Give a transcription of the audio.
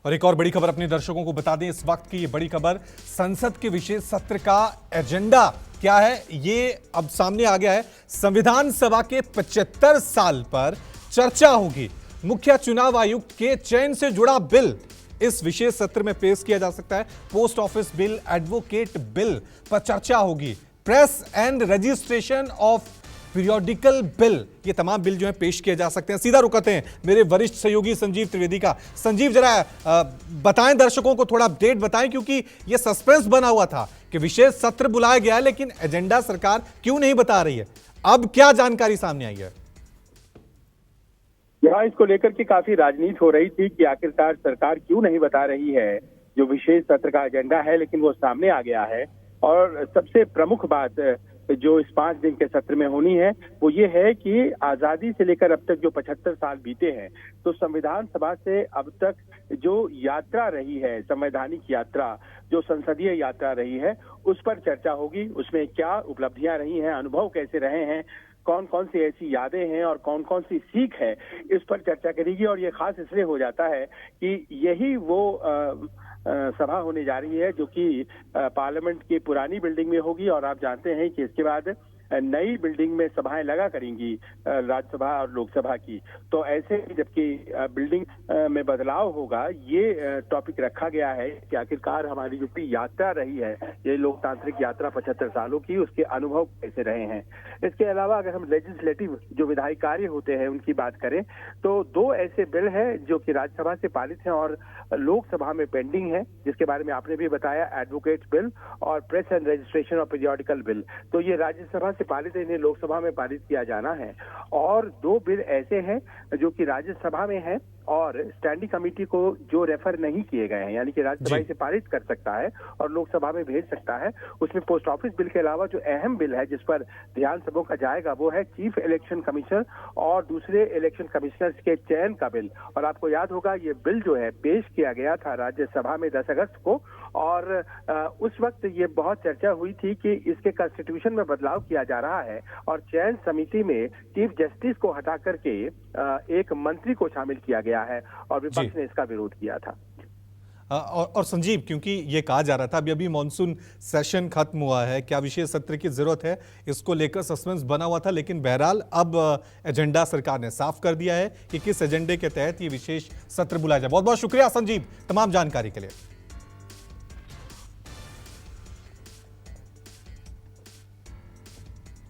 और एक और बड़ी खबर अपने दर्शकों को बता दें, इस वक्त की ये बड़ी खबर, संसद के विशेष सत्र का एजेंडा क्या है ये अब सामने आ गया है। संविधान सभा के 75 साल पर चर्चा होगी। मुख्य चुनाव आयुक्त के चयन से जुड़ा बिल इस विशेष सत्र में पेश किया जा सकता है। Post office bill, advocate bill पर चर्चा होगी। Press and registration of periodical bill, ये तमाम बिल जो है पेश किए जा सकते हैं। सीधा रुकते हैं मेरे वरिष्ठ सहयोगी संजीव त्रिवेदी का। संजीव, जरा बताएं दर्शकों को, थोड़ा अपडेट बताएं, क्योंकि ये सस्पेंस बना हुआ था कि विशेष सत्र बुलाया गया है लेकिन एजेंडा सरकार क्यों नहीं बता रही है। अब क्या जानकारी सामने आई है? यहाँ इसको लेकर के काफी राजनीति हो रही थी कि आखिरकार सरकार क्यों नहीं बता रही है जो विशेष सत्र का एजेंडा है, लेकिन वो सामने आ गया है। और सबसे प्रमुख बात जो इस 5 दिन के सत्र में होनी है वो ये है कि आजादी से लेकर अब तक जो 75 साल बीते हैं, तो संविधान सभा से अब तक जो यात्रा रही है, संवैधानिक यात्रा, जो संसदीय यात्रा रही है, उस पर चर्चा होगी। उसमें क्या उपलब्धियां रही हैं, अनुभव कैसे रहे हैं, कौन कौन सी ऐसी यादें हैं और कौन कौन सी सीख है, इस पर चर्चा करेगी। और ये खास इसलिए हो जाता है कि यही वो सभा होने जा रही है जो कि पार्लियामेंट की पुरानी बिल्डिंग में होगी। और आप जानते हैं कि इसके बाद नई बिल्डिंग में सभाएं लगा करेंगी राज्यसभा और लोकसभा की। तो ऐसे जबकि बिल्डिंग में बदलाव होगा, ये टॉपिक रखा गया है कि आखिरकार हमारी जो यात्रा रही है, ये लोकतांत्रिक यात्रा 75 सालों की, उसके अनुभव कैसे रहे हैं। इसके अलावा अगर हम लेजिस्लेटिव जो विधायी कार्य होते हैं उनकी बात करें तो 2 ऐसे बिल हैं जो कि राज्यसभा से पारित हैं और लोकसभा में पेंडिंग है, जिसके बारे में आपने भी बताया, एडवोकेट बिल और press and registration of periodical bill. तो ये राज्यसभा से पारित है, इन्हें लोकसभा में पारित किया जाना है। और 2 बिल ऐसे हैं जो कि राज्यसभा में है और स्टैंडिंग कमेटी को जो रेफर नहीं किए गए हैं, यानी कि राज्यसभा इसे पारित कर सकता है और लोकसभा में भेज सकता है। उसमें पोस्ट ऑफिस बिल के अलावा जो अहम बिल है जिस पर ध्यान सबों का जाएगा वो है चीफ इलेक्शन कमिश्नर और दूसरे इलेक्शन कमिश्नर्स के चयन का बिल। और आपको याद होगा ये बिल जो है पेश किया गया था राज्यसभा में 10 अगस्त को, और उस वक्त ये बहुत चर्चा हुई थी कि इसके कॉन्स्टिट्यूशन में बदलाव किया जा रहा है और चयन समिति में चीफ जस्टिस को हटा करके एक मंत्री को शामिल किया गया है और विपक्ष ने इसका विरोध किया था। और संजीव, क्योंकि ये कहा जा रहा था अभी मॉनसून सेशन खत्म हुआ है, क्या विशेष सत्र की जरूरत है, इसको लेकर सस्पेंस बना हुआ था, लेकिन बहरहाल अब एजेंडा सरकार ने साफ कर दिया है कि किस एजेंडे के तहत ये विशेष सत्र बुलाया जाए। बहुत बहुत शुक्रिया संजीव तमाम जानकारी के लिए।